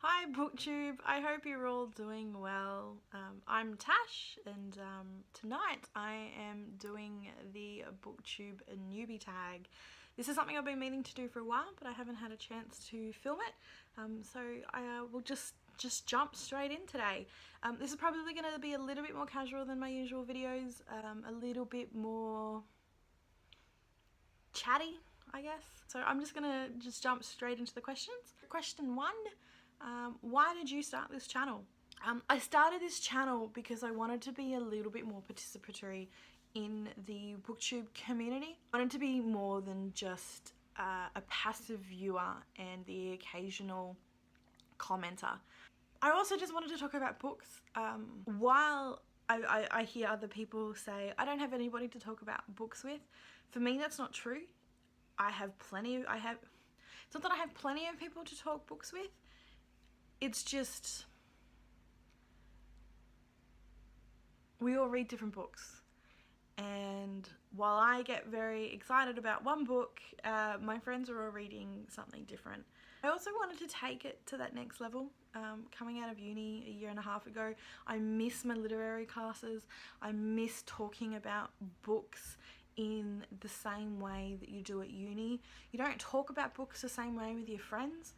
Hi Booktube, I hope you're all doing well. I'm Tash and tonight I am doing the Booktube Newbie Tag. This is something I've been meaning to do for a while, but I haven't had a chance to film it, so I will just jump straight in today. This is probably going to be a little bit more casual than my usual videos, a little bit more chatty, I guess. So I'm just gonna jump straight into the questions. Question 1. Why did you start this channel? I started this channel because I wanted to be a little bit more participatory in the booktube community. I wanted to be more than just a passive viewer and the occasional commenter. I also just wanted to talk about books. While I hear other people say I don't have anybody to talk about books with, for me that's not true. It's not that I have plenty of people to talk books with. It's just we all read different books, and while I get very excited about one book, my friends are all reading something different. I also wanted to take it to that next level. Coming out of uni a year and a half ago, I miss my literary classes. I miss talking about books in the same way that you do at uni. You don't talk about books the same way with your friends.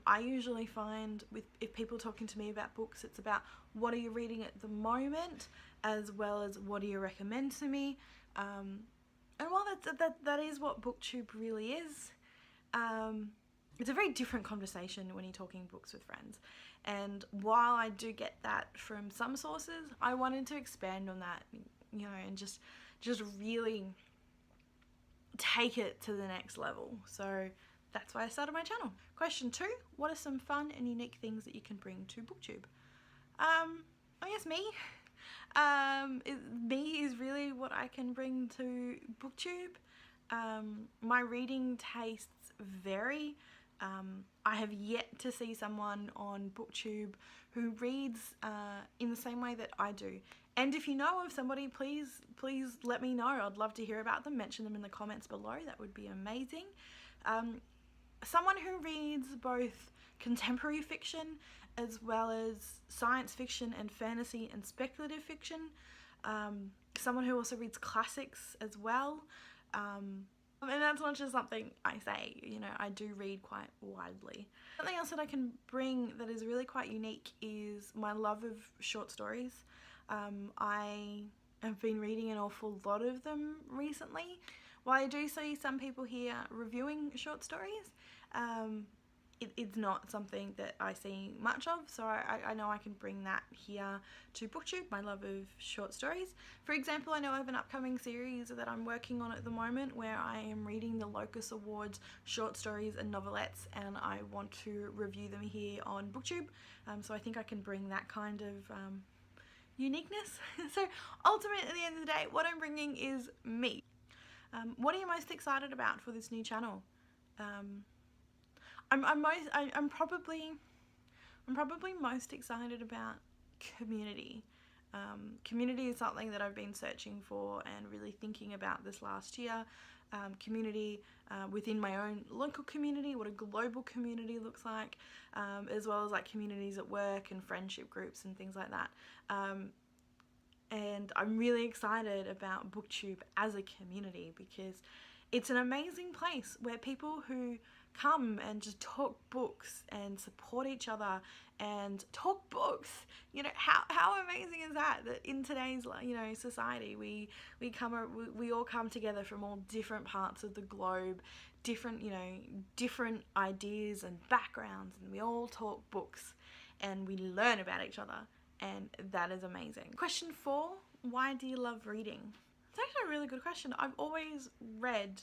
I usually find if people talking to me about books, it's about what are you reading at the moment, as well as what do you recommend to me. And while that is what booktube really is, it's a very different conversation when you're talking books with friends. And while I do get that from some sources, I wanted to expand on that, you know, and just really take it to the next level. So that's why I started my channel. Question 2, what are some fun and unique things that you can bring to booktube? I guess me. Me is really what I can bring to booktube. My reading tastes vary. I have yet to see someone on booktube who reads in the same way that I do. And if you know of somebody, please let me know. I'd love to hear about them. Mention them in the comments below. That would be amazing. Someone who reads both contemporary fiction as well as science fiction and fantasy and speculative fiction. Someone who also reads classics as well. And that's not just something I say, you know, I do read quite widely. Something else that I can bring that is really quite unique is my love of short stories. I have been reading an awful lot of them recently. While I do see some people here reviewing short stories, it's not something that I see much of, so I know I can bring that here to booktube, my love of short stories. For example, I know I have an upcoming series that I'm working on at the moment where I am reading the Locus Awards short stories and novelettes, and I want to review them here on booktube, so I think I can bring that kind of uniqueness. So ultimately, at the end of the day, what I'm bringing is me. What are you most excited about for this new channel? I'm probably most excited about community. Community is something that I've been searching for and really thinking about this last year. Community within my own local community, what a global community looks like, as well as like communities at work and friendship groups and things like that. And I'm really excited about booktube as a community because it's an amazing place where people who come and just talk books and support each other and talk books, you know, how amazing is that in today's, you know, society we all come together from all different parts of the globe, different, you know, different ideas and backgrounds, and we all talk books and we learn about each other, and that is amazing. Question 4, why do you love reading? It's actually a really good question. I've always read.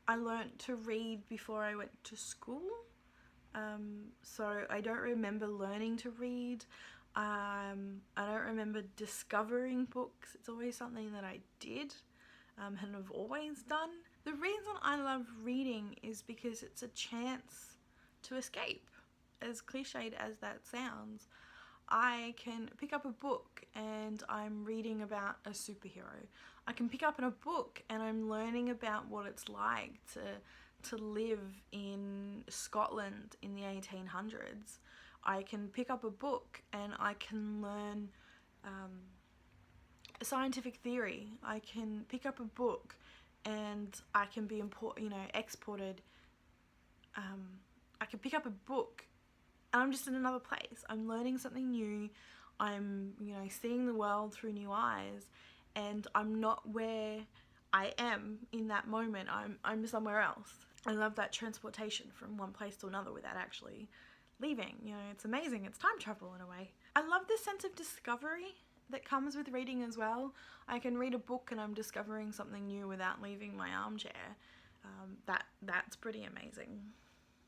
I learnt to read before I went to school, so I don't remember learning to read. I don't remember discovering books. It's always something that I did and have always done. The reason I love reading is because it's a chance to escape. As cliched as that sounds, I can pick up a book and I'm reading about a superhero. I can pick up in a book and I'm learning about what it's like to live in Scotland in the 1800s, I can pick up a book and I can learn scientific theory. I can pick up a book and I can be exported. I can pick up a book and I'm just in another place. I'm learning something new. I'm, seeing the world through new eyes, and I'm not where I am in that moment. I'm somewhere else. I love that transportation from one place to another without actually leaving. It's amazing. It's time travel in a way. I love this sense of discovery that comes with reading as well. I can read a book and I'm discovering something new without leaving my armchair. That's pretty amazing.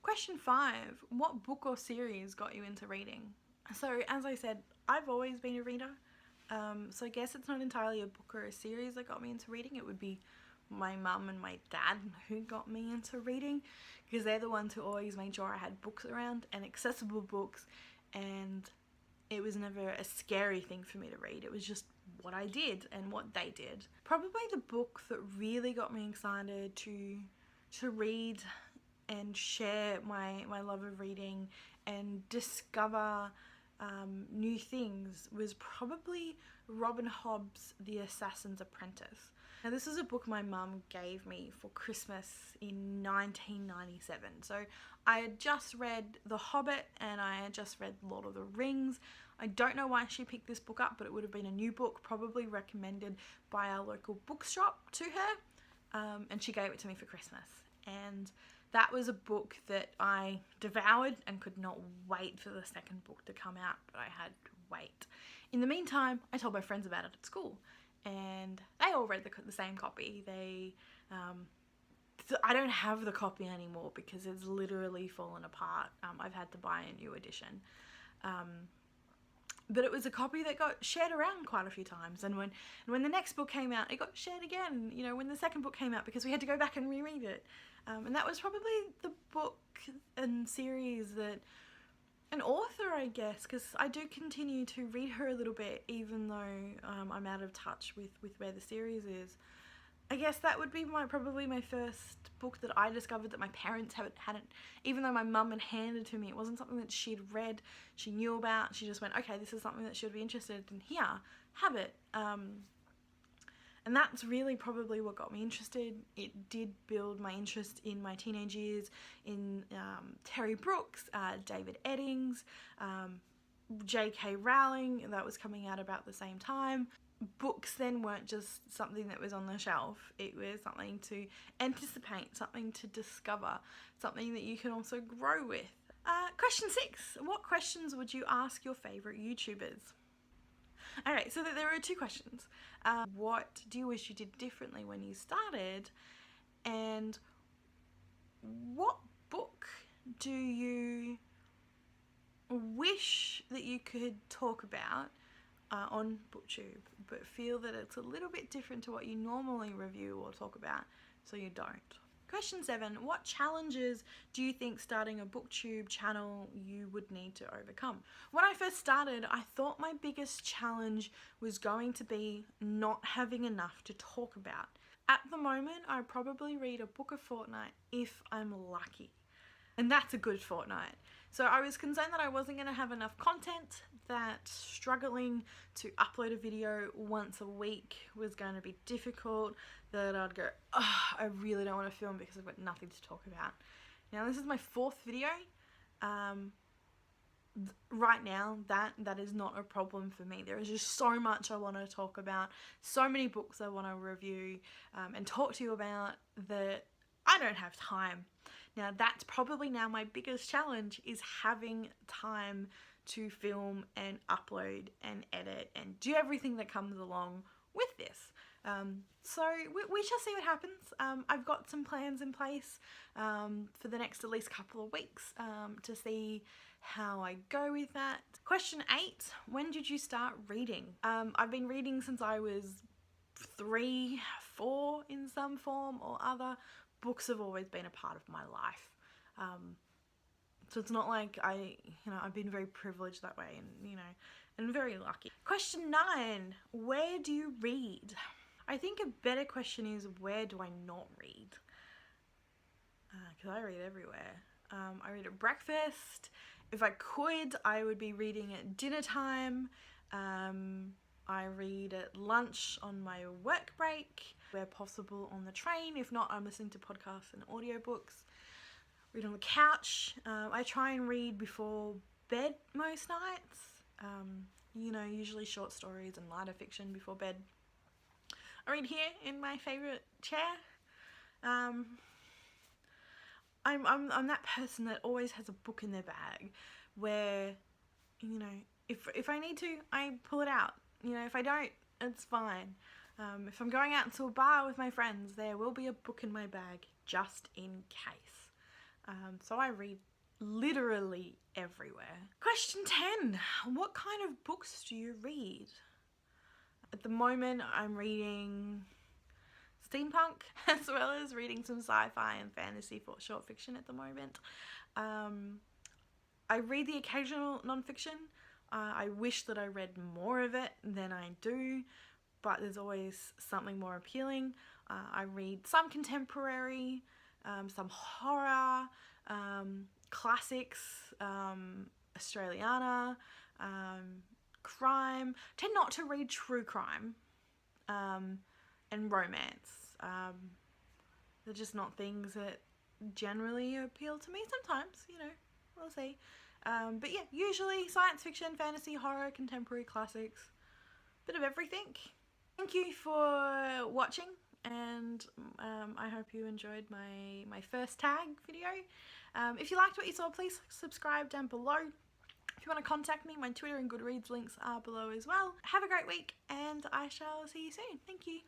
Question 5, what book or series got you into reading? So as I said, I've always been a reader. So I guess it's not entirely a book or a series that got me into reading. It would be my mum and my dad who got me into reading, because they're the ones who always made sure I had books around and accessible books, and it was never a scary thing for me to read. It was just what I did and what they did. Probably the book that really got me excited to read and share my love of reading and discover new things was probably Robin Hobb's The Assassin's Apprentice. Now this is a book my mum gave me for Christmas in 1997. So I had just read The Hobbit and I had just read Lord of the Rings. I don't know why she picked this book up, but it would have been a new book, probably recommended by our local bookshop to her, and she gave it to me for Christmas. And that was a book that I devoured and could not wait for the second book to come out, but I had to wait. In the meantime, I told my friends about it at school, and they all read the same copy. I don't have the copy anymore because it's literally fallen apart. I've had to buy a new edition. But it was a copy that got shared around quite a few times, and when the next book came out, it got shared again, when the second book came out, because we had to go back and reread it. And that was probably the book and series that an author, I guess, because I do continue to read her a little bit, even though I'm out of touch with where the series is. I guess that would be probably my first book that I discovered that my parents hadn't, even though my mum had handed to me. It wasn't something that she'd read, she knew about. She just went, okay, this is something that she'd be interested in. Here, have it. And that's really probably what got me interested. It did build my interest in my teenage years in Terry Brooks, David Eddings, J.K. Rowling, that was coming out about the same time. Books then weren't just something that was on the shelf. It was something to anticipate, something to discover, something that you can also grow with. Question 6. What questions would you ask your favourite YouTubers? Alright, so there are 2 questions. What do you wish you did differently when you started? And what book do you wish that you could talk about on BookTube, but feel that it's a little bit different to what you normally review or talk about, so you don't? Question 7. What challenges do you think starting a BookTube channel you would need to overcome? When I first started, I thought my biggest challenge was going to be not having enough to talk about. At the moment, I probably read a book a fortnight if I'm lucky. And that's a good fortnight. So I was concerned that I wasn't going to have enough content, that struggling to upload a video once a week was going to be difficult, that I'd go, oh, I really don't want to film because I've got nothing to talk about. Now this is my 4th video. Right now, that is not a problem for me. There is just so much I want to talk about, so many books I want to review and talk to you about that I don't have time. Now that's probably now my biggest challenge, is having time to film and upload and edit and do everything that comes along with this. So we shall see what happens. I've got some plans in place for the next at least couple of weeks to see how I go with that. Question 8, when did you start reading? I've been reading since I was 3, 4 in some form or other. Books have always been a part of my life. So it's not like I've been very privileged that way, and very lucky. Question 9, where do you read? I think a better question is, where do I not read? because I read everywhere. I read at breakfast. If I could, I would be reading at dinner time. I read at lunch on my work break, where possible on the train. If not, I'm listening to podcasts and audiobooks. Read on the couch. I try and read before bed most nights. You know, usually short stories and lighter fiction before bed. I read here in my favourite chair. I'm that person that always has a book in their bag, where, you know, if I need to, I pull it out. You know, if I don't, it's fine. If I'm going out to a bar with my friends, there will be a book in my bag just in case. So I read literally everywhere. Question 10. What kind of books do you read? At the moment, I'm reading steampunk, as well as reading some sci-fi and fantasy for short fiction at the moment. I read the occasional non-fiction. I wish that I read more of it than I do, but there's always something more appealing. I read some contemporary, some horror, classics, Australiana, crime. Tend not to read true crime and romance. They're just not things that generally appeal to me. Sometimes, you know, we'll see. But yeah, usually science fiction, fantasy, horror, contemporary, classics, bit of everything. Thank you for watching, and I hope you enjoyed my first tag video. If you liked what you saw, please subscribe down below. If you want to contact me, my Twitter and Goodreads links are below as well. Have a great week, and I shall see you soon. Thank you.